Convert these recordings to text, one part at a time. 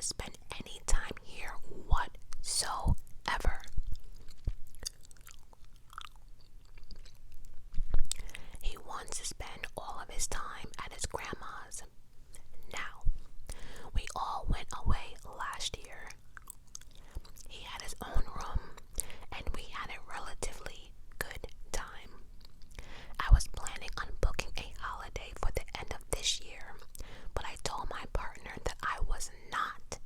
to spend any time here whatsoever. He wants to spend all of his time at his grandma's. Now, we all went away last year. He had his own room, and we had a relatively good time. I was planning on booking a holiday for the end of this year, but I told my partner that I was not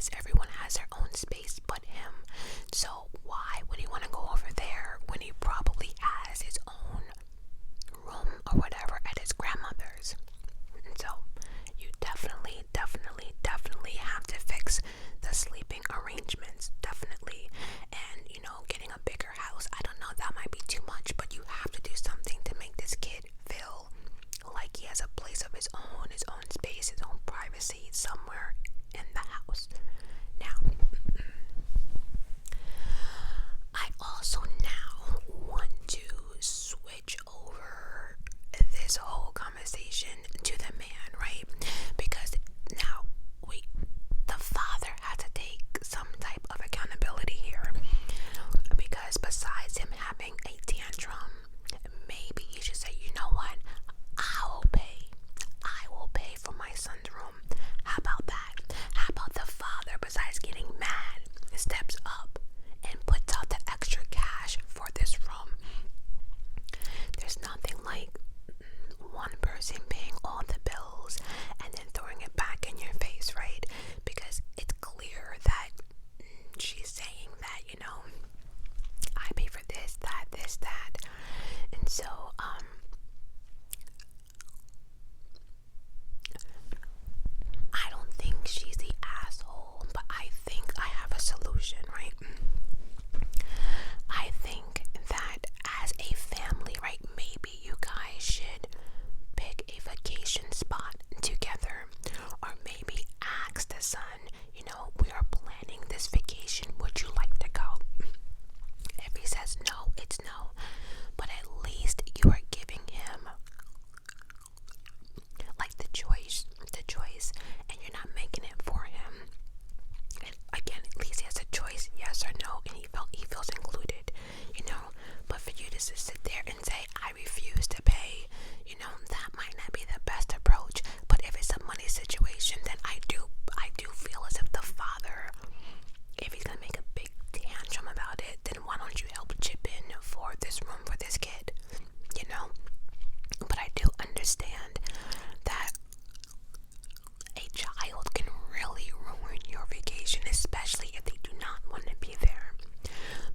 space. Everyone has their own space but him. So why would he want to go over there when he probably has his own room or whatever at his grandmother's? And so you definitely have to fix the sleeping arrangements. Definitely. And getting a bigger house, I don't know, that might be too much, but you have to do something to make this kid feel like he has a place of his own space, his own privacy somewhere in the house. Now, I also now want to switch over this whole conversation to the man, right? Because now the father had to take some type of accountability here, because besides him having a tantrum, maybe he should say, you know what, I will pay for my son's room. How about that? How about the father, besides getting mad, steps up and puts out the extra cash for this room? There's nothing like one person paying all the bills and then throwing it back in your face, right? Because it's clear that she's saying that, I pay for this, that. And so, I don't think she's the asshole, but I think I have a solution, right? I think that as a family, right, maybe you guys should pick a vacation spot together, or maybe ask the son, we are planning this vacation, would you like to go? If he says no, it's no, but at least you are giving him like the choice, and you're not making it for him. And again, at least he has a choice, yes or no, and he feels included, but for you to just sit there and say, I refuse to pay, that might not be the best approach. But if it's a money situation, then I do feel as if the father, if he's gonna make a big tantrum about it, then why don't you help chip in for this room for this kid, But I do understand that a child can really ruin your vacation, especially if they do not want to be there.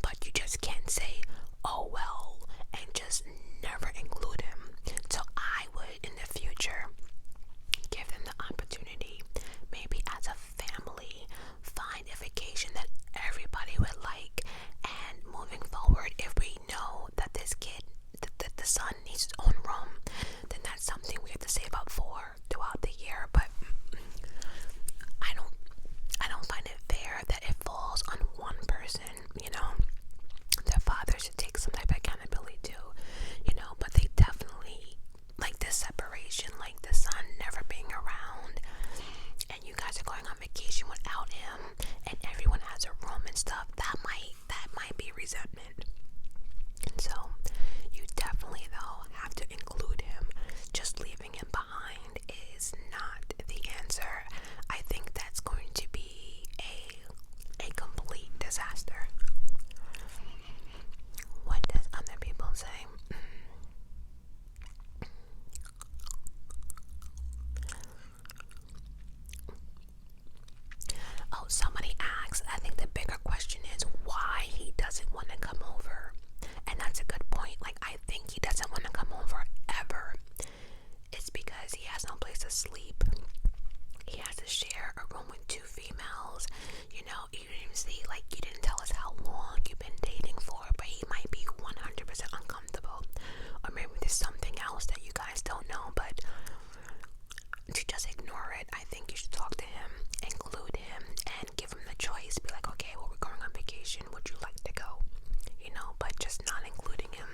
But you just can't say, oh well, and just never include him. So I would, in the future, give them the opportunity, maybe as a family, find a vacation that everybody would like. And moving forward, if we know that this kid, that the son needs his own room, then that's something we have to save up for throughout the year. But I don't find it fair that it falls on one person, The father should take some type of accountability too, but they definitely, like this separation, like the son never being around, and you guys are going on vacation without him, and everyone has a room and stuff, that might be resentment. And so you definitely, though, have to include him. Just leaving him behind is not the answer. I think that's going to be a complete disaster. What does other people say? Oh, somebody asks, I think the bigger question is why he doesn't want to come over. And that's a good point. Like, I think he doesn't want to come over ever. It's because he has no place to sleep. He has to share a room with two females. You didn't even see, like, you didn't tell us how long you've been dating for, but he might be 100% uncomfortable. Or maybe there's something else that you guys don't know, but to just ignore it, I think you should talk to him, include him, and give him the choice. Be like, okay, well, we're going on vacation, would you like to go? But just not including him,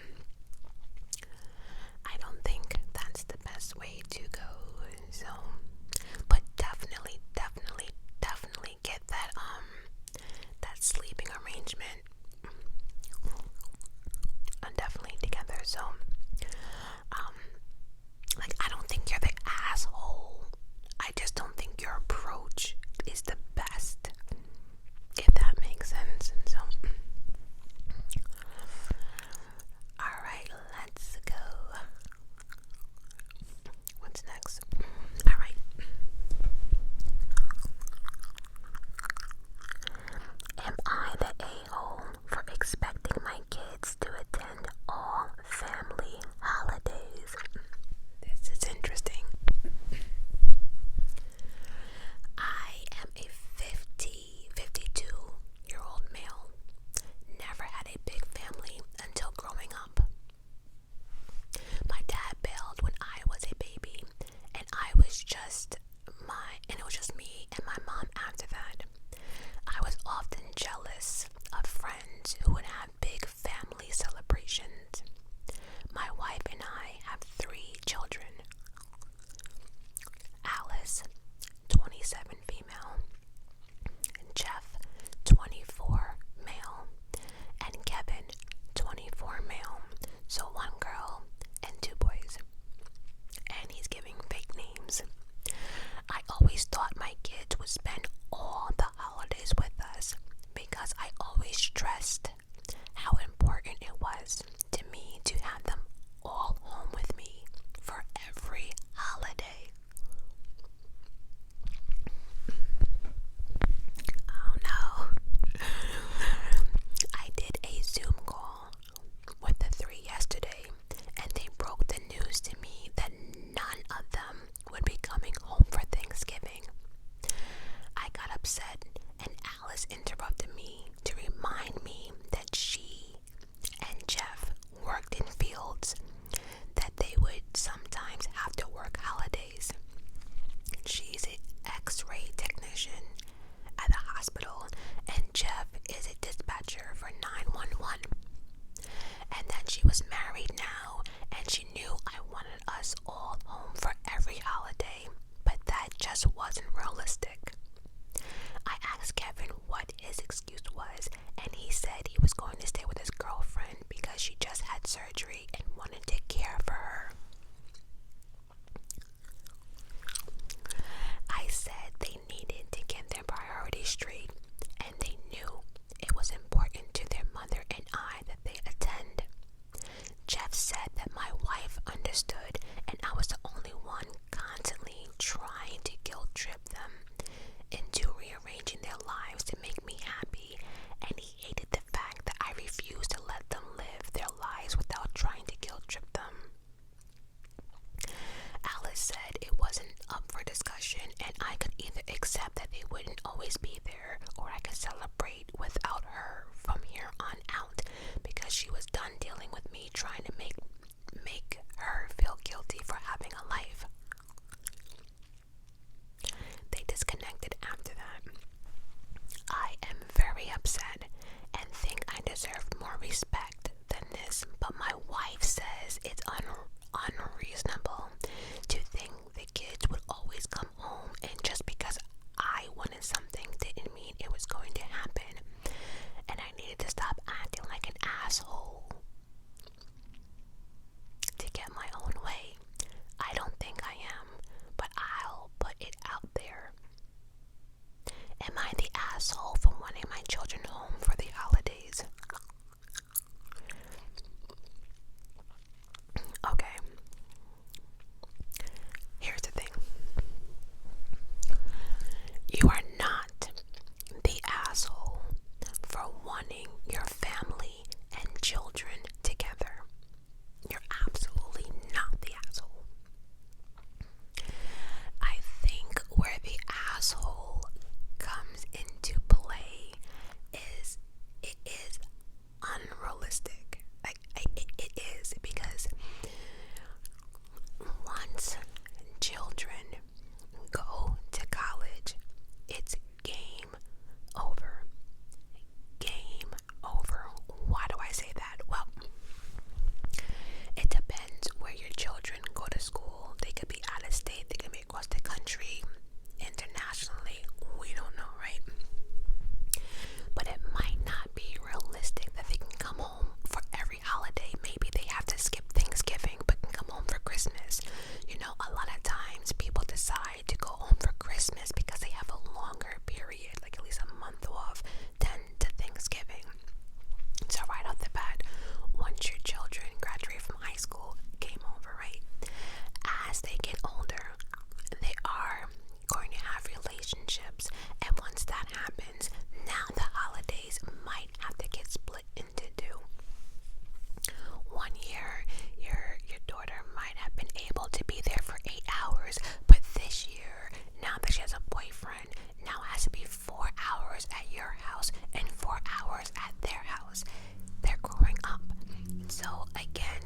I don't think that's the best way to go. So, but definitely get that sleeping arrangement definitely together. So, like, I don't think you're the asshole. Alice, 27 female, Jeff, 24 male, and Kevin, 24 male. So one girl and two boys. And he's giving fake names. I always thought my kids would spend all the holidays with us because I always stressed how important it was to me to have them all home with me for every holiday. Oh no. I did a Zoom call with the three yesterday, and they broke the news to me that none of them would be coming home for Thanksgiving. I got upset, and Alice interrupted me to remind me that she and Jeff worked in fields, that they would sometimes have to work holidays. She's an X-ray technician at the hospital, and Jeff is a dispatcher for 911. And that she was married now, and she knew I wanted us all home for every holiday, but that just wasn't realistic. I asked Kevin what his excuse was, and he said he was going to stay with his girlfriend because she just had surgery and wanted to care for her. I said they needed to get their priorities straight, and they knew it was important to their mother and I that they attend. Jeff said that my wife understood, and I was the only one constantly trying to guilt trip them into rearranging their lives to make me happy, and he hated the fact that I refused to let them live their lives without trying to guilt trip them. Alice said it wasn't up for discussion, and I could either accept that they wouldn't always be there, or I could celebrate without her from here on out, because she was done dealing with me trying to make her feel guilty for having a life. They disconnected after that. I am very upset and think I deserved more respect than this, but my wife says it's unreasonable to think the kids would always come home, and just because I wanted something didn't mean it was going to happen, and I needed to stop acting like an asshole to get my own way. I don't think I am, but I'll put it out there. Am I the asshole for wanting my children home for the holidays? Okay. Here's the thing. You are not the asshole for wanting your family and children together. You're absolutely not the asshole. I think where the asshole comes into play is it is unrealistic. It is, because once children go to college, it's game over. Game over. Why do I say that? Well, it depends where your children go to school. They could be out of state, they could be across the country, internationally. We don't know, right? But it might not be realistic that they can come home for every holiday. Maybe they have to skip Thanksgiving but can come home for Christmas. You know, a lot of times people decide to go home for Christmas because they have a longer period, like at least a month off, than to Thanksgiving. So right off the bat, once your children graduate from high school, game over, right? As they get older, they are going to have relationships, and once that happens, now the holidays might have to get split into two. One year, your daughter might have been able to be there for 8 hours, but this year, now that she has a boyfriend, now it has to be 4 hours at your house and 4 hours at their house. They're growing up. So again,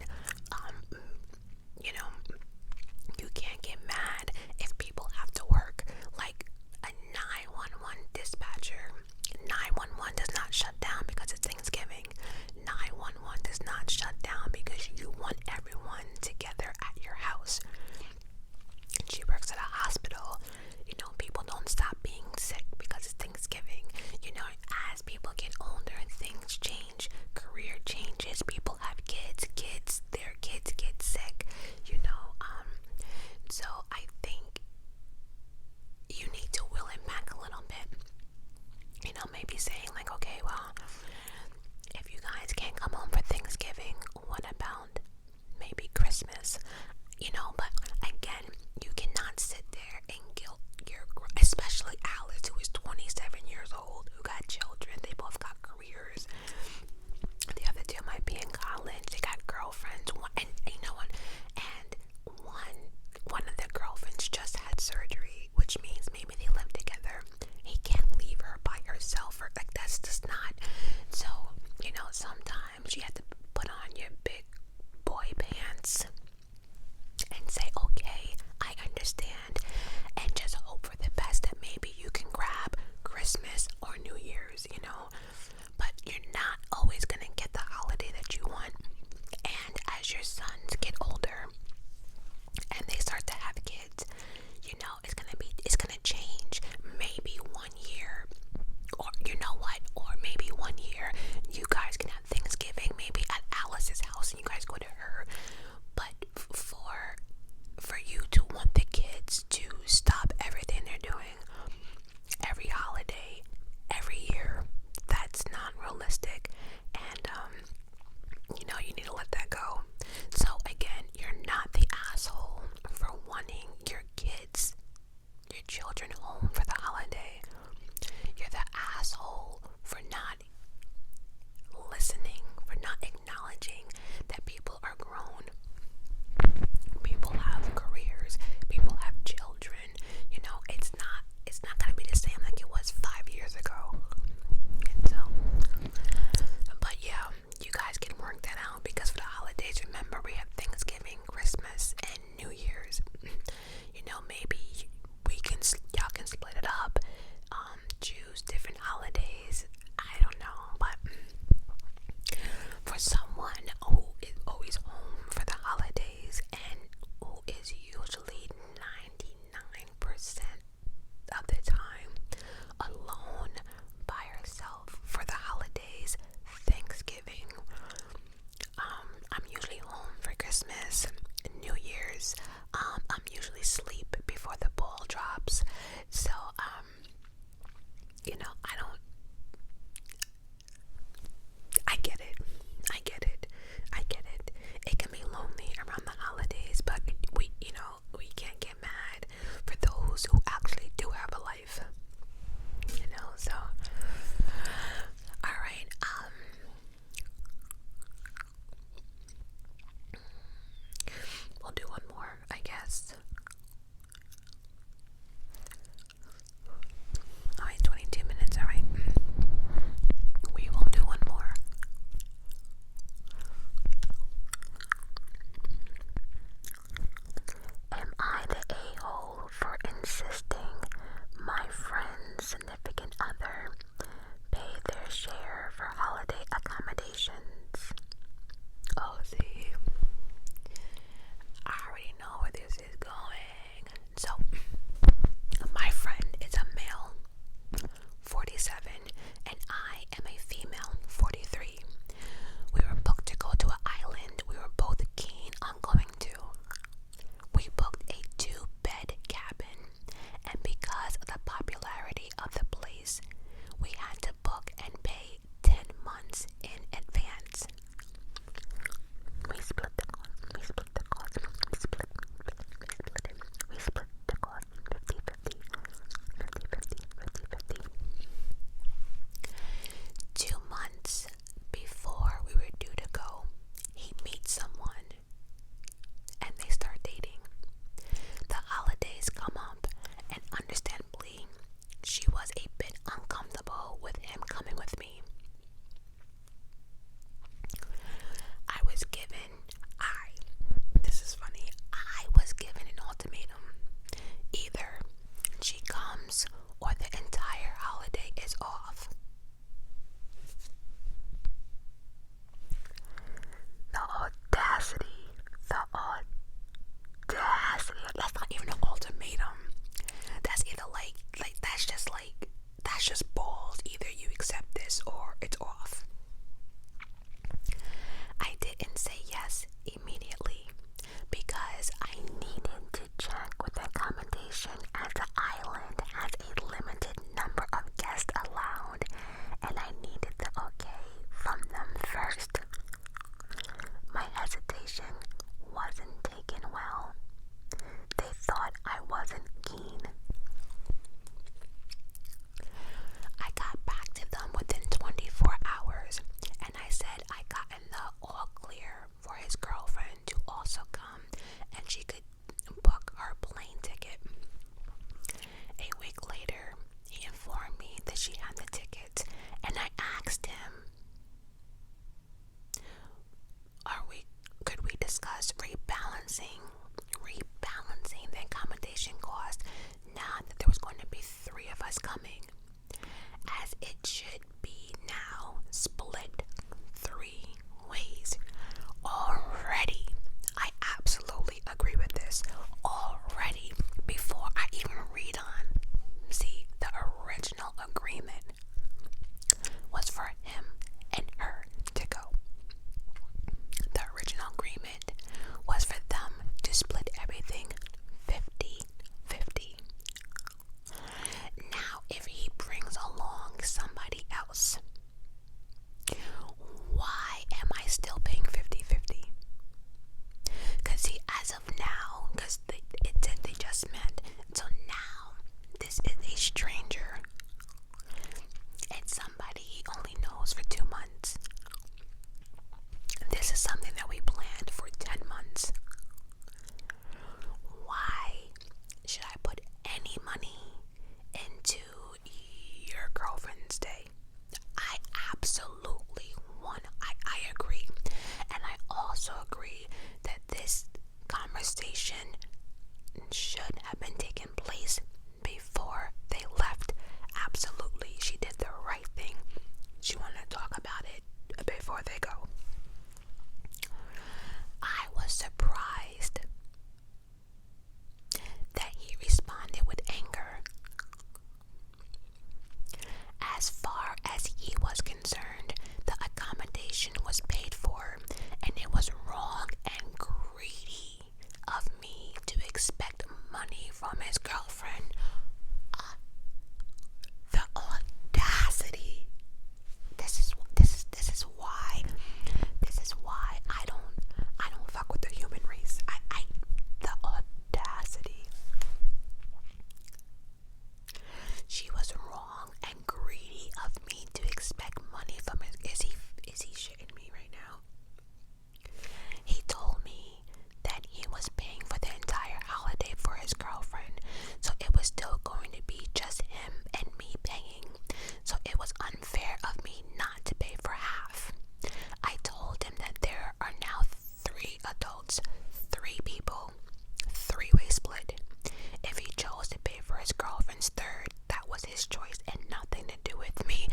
girlfriend's third. That was his choice and nothing to do with me.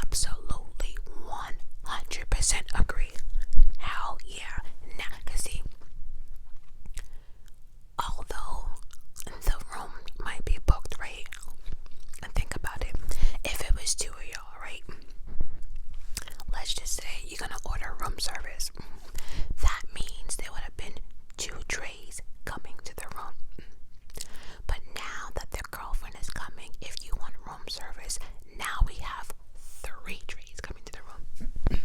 Absolutely 100% agree. Hell yeah. Now, cause see, although the room might be booked, right? And think about it. If it was two of y'all, right? Let's just say you're gonna order room service. That means there would have been 2 trays coming to the room. But now that their girlfriend is coming, if you want room service, now we have 3 trays coming to the room.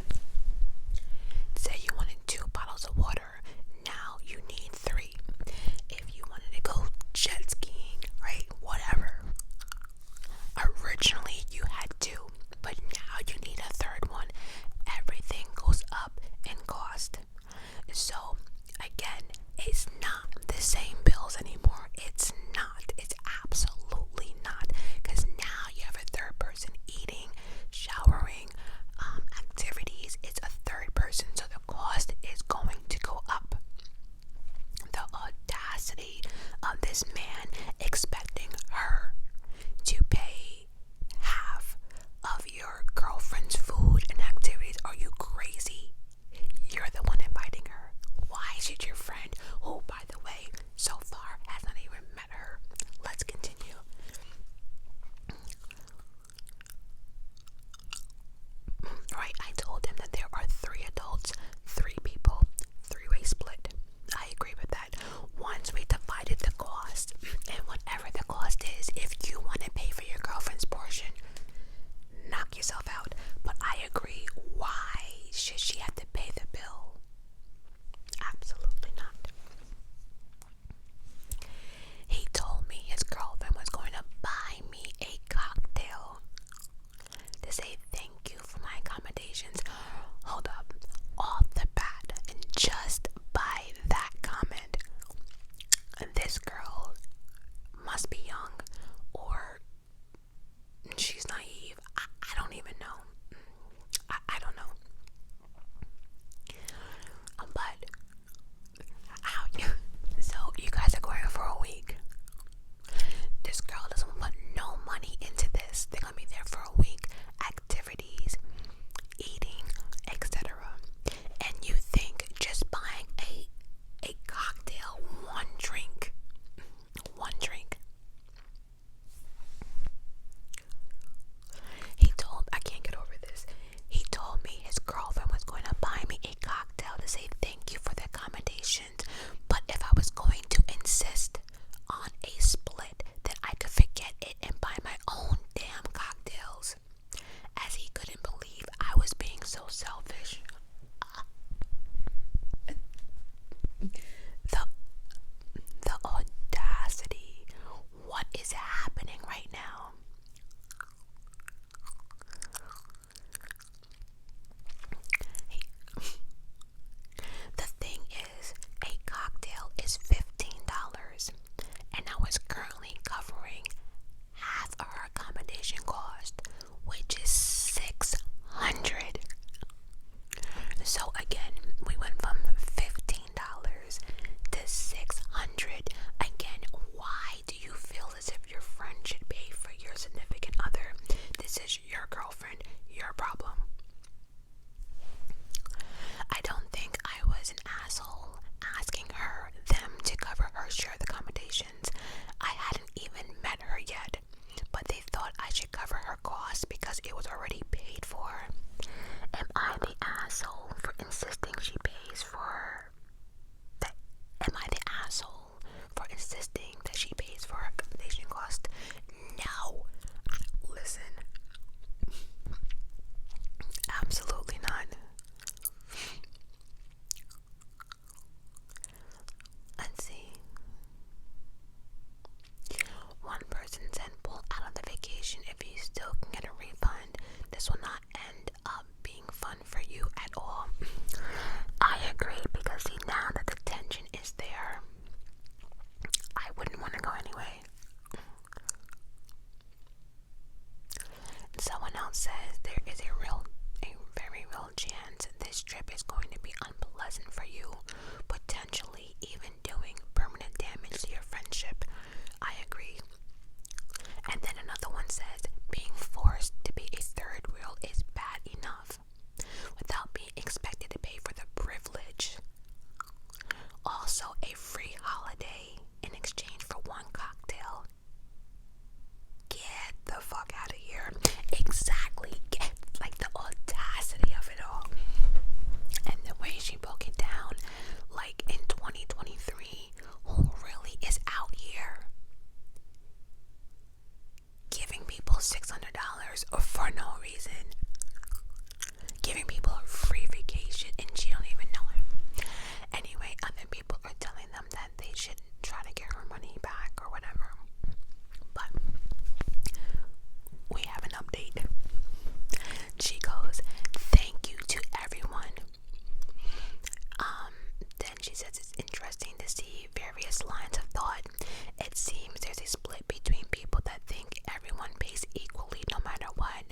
Stepson says being forced to be a third wheel is bad enough without being expected to pay for the privilege. Also, a free holiday in exchange for one cocktail. Get the fuck out of here. Exactly. Get, like, the audacity of it all. And the way she broke it down, like in 2023, who really is out here giving people $600 for no reason? Giving people a free vacation and she don't even know it. Anyway, other people are telling them that they shouldn't try to get her money back or whatever. But we have an update. She goes, thank you to everyone. Then she says it's interesting to see various lines of thought. It seems there's a split between people that think everyone pays equally no matter what,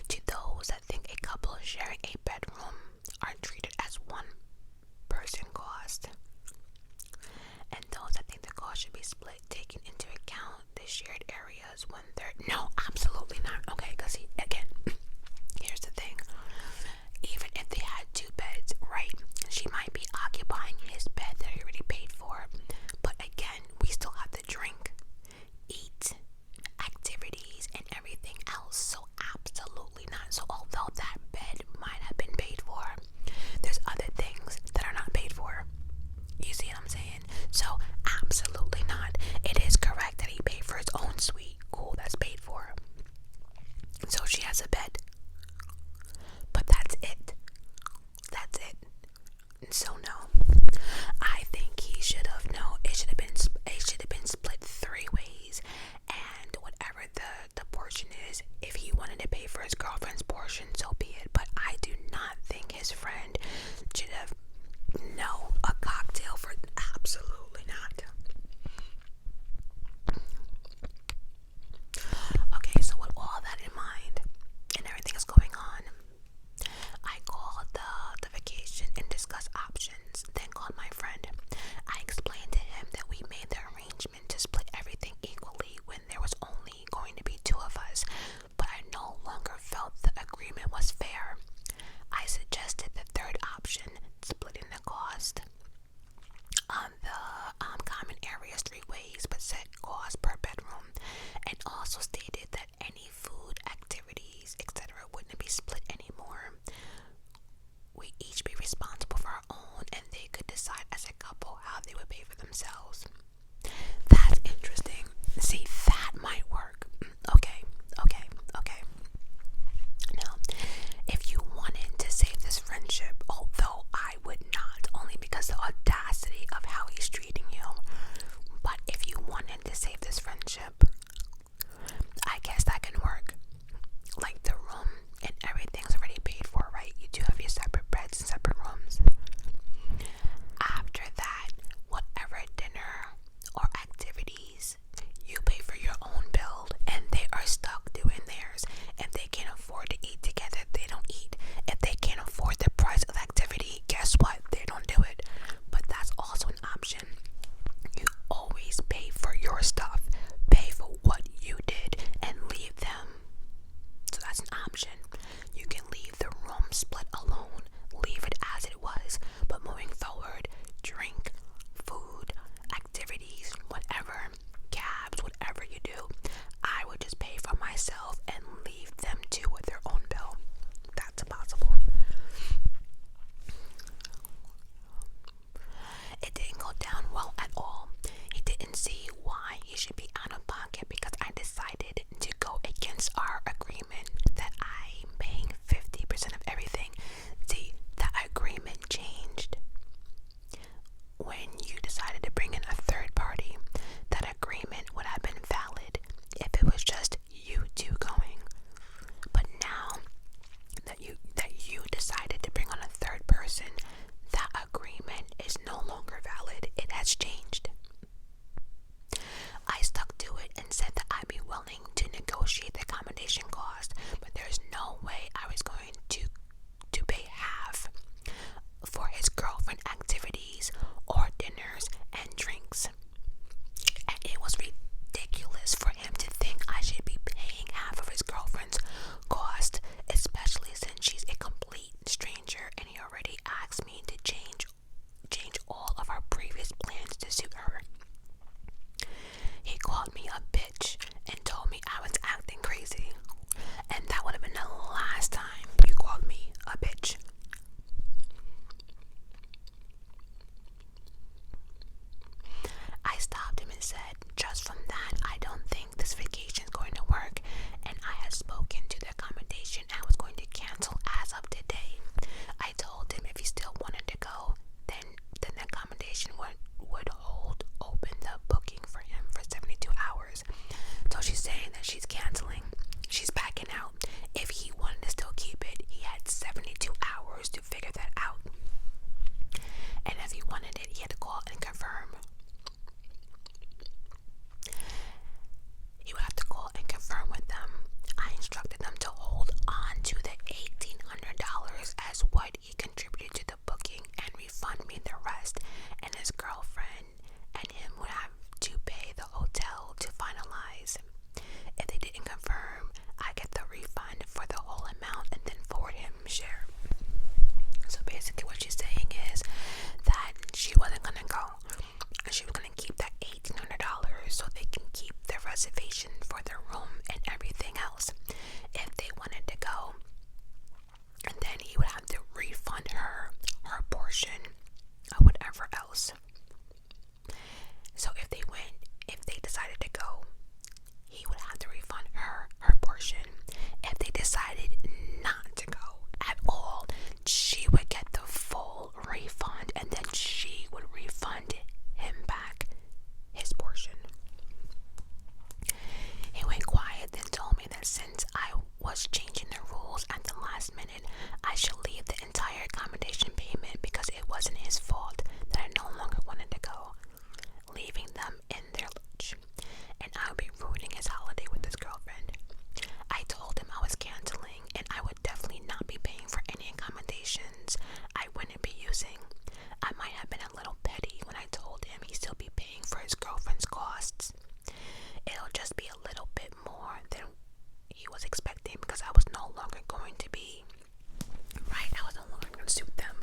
to those that think a couple sharing a bedroom are treated as one person cost, and those that think the cost should be split, taking into account the shared areas 1/3. No, absolutely not. Okay, because again, here's the thing. Even if they had 2 beds, right, she might be occupying his bed that he already paid for. But again, we still have to drink, eat, activities, and everything else. So absolutely not. So although that bed might have been paid for, there's other things that are not paid for. You see what I'm saying? So absolutely not. It is correct that he paid for his own suite. Cool, that's paid for. So she has a bed. But that's it. That's it. So no. I think he should have known. It should have been split 3 ways. And whatever the portion is, if he wanted to pay for his girlfriend's portion, so be it. But I do not think his friend should have a cocktail for absolutely not. Okay, so with all that in mind and everything is going on, I called the vacation and discussed options, then called my friend. I explained to him that we made the arrangement to split everything equally when there was only going to be 2 of us, but I no longer felt the agreement was fair. I suggested the third option, splitting the cost on the common areas 3 ways, but set cost per bedroom, and also stated that any food, activities, etc. wouldn't be split anymore. We each be responsible for our own, and they could decide as a couple how they would pay for themselves. That's interesting. See, that might work. Okay. Now, if you wanted to save this friendship, although I would not, only because the audacity of how he's treating you, but if you wanted to save this friendship, she's canceling. She's backing out. If he wanted to still keep it, he had 72 hours to figure that out. And if he wanted it, he had to call and confirm. He would have to call and confirm with them. I instructed them to hold on to the $1,800 as what he contributed to the booking and refund me the rest. And his girlfriend and him would have to pay the hotel to finalize. If they didn't confirm, I get the refund for the whole amount and then forward him share. So basically what she's saying is that she wasn't gonna go. She was gonna keep that $1,800 so they can keep their reservation for their room and everything else if they wanted to go. And then he would have to refund her portion of whatever else. So if they decided to go, he would have to refund her portion. If they decided not to go at all, she would get the full refund and then she would refund him back his portion. He went quiet, then told me that since I was changing the rules at the last minute, I should leave the entire accommodation payment because it wasn't his fault that I no longer wanted to go, leaving them in their lurch, and I would be ruining his holiday with his girlfriend. I told him I was canceling and I would definitely not be paying for any accommodations I wouldn't be using. I might have been a little petty when I told him he'd still be paying for his girlfriend's costs. It'll just be a little bit more than he was expecting because I was no longer going to be right. I was no longer going to suit them.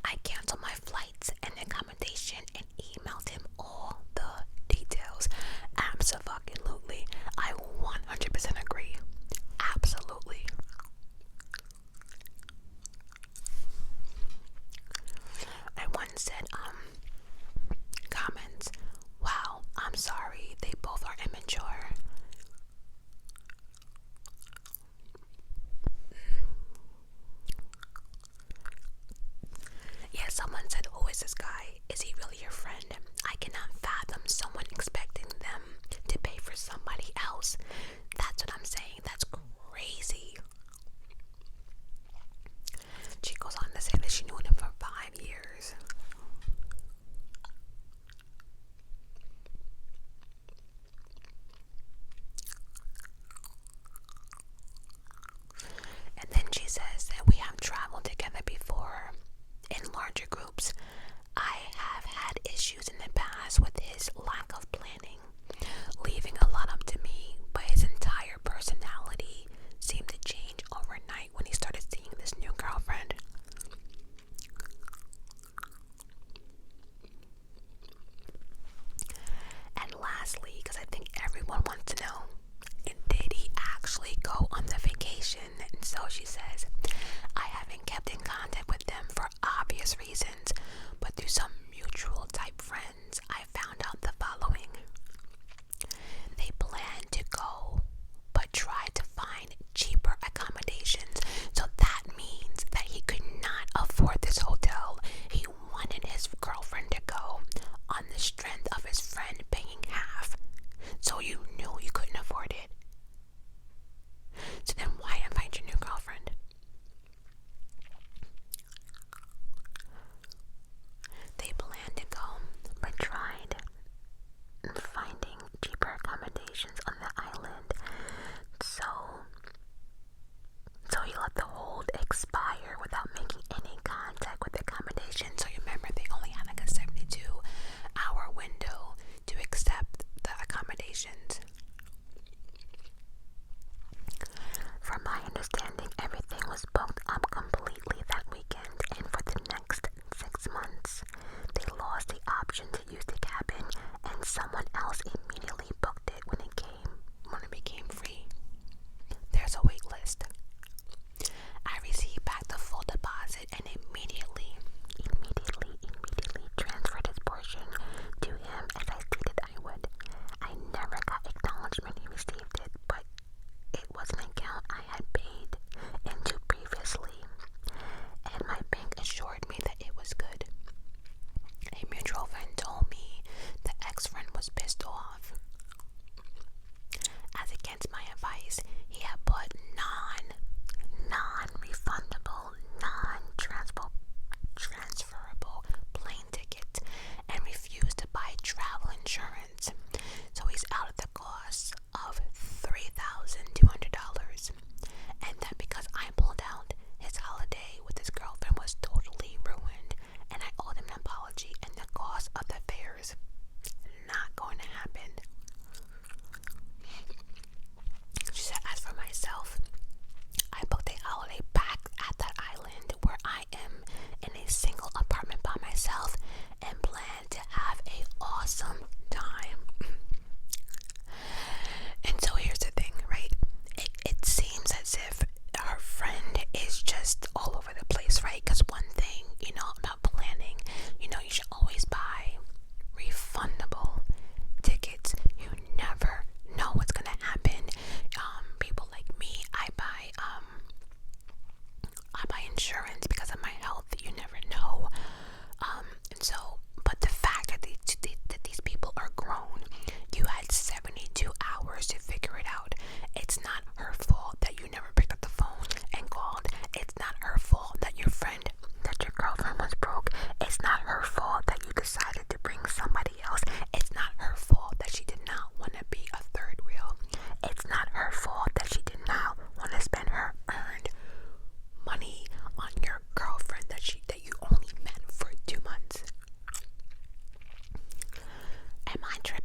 I canceled my flights and accommodation and emailed him all the details. Absolutely. I 100% agree. Absolutely. And one said, comments, wow, I'm sorry, they both are immature. Yeah, someone said, who is this guy? Is he really your friend? I cannot fathom someone expecting them to pay for somebody else. That's what I'm saying. That's crazy. She goes on to say that she knew him for 5 years. And then she says that we have traveled together before in larger groups. I have had issues in the past with his lack of planning, leaving a lot up to me, but my trip.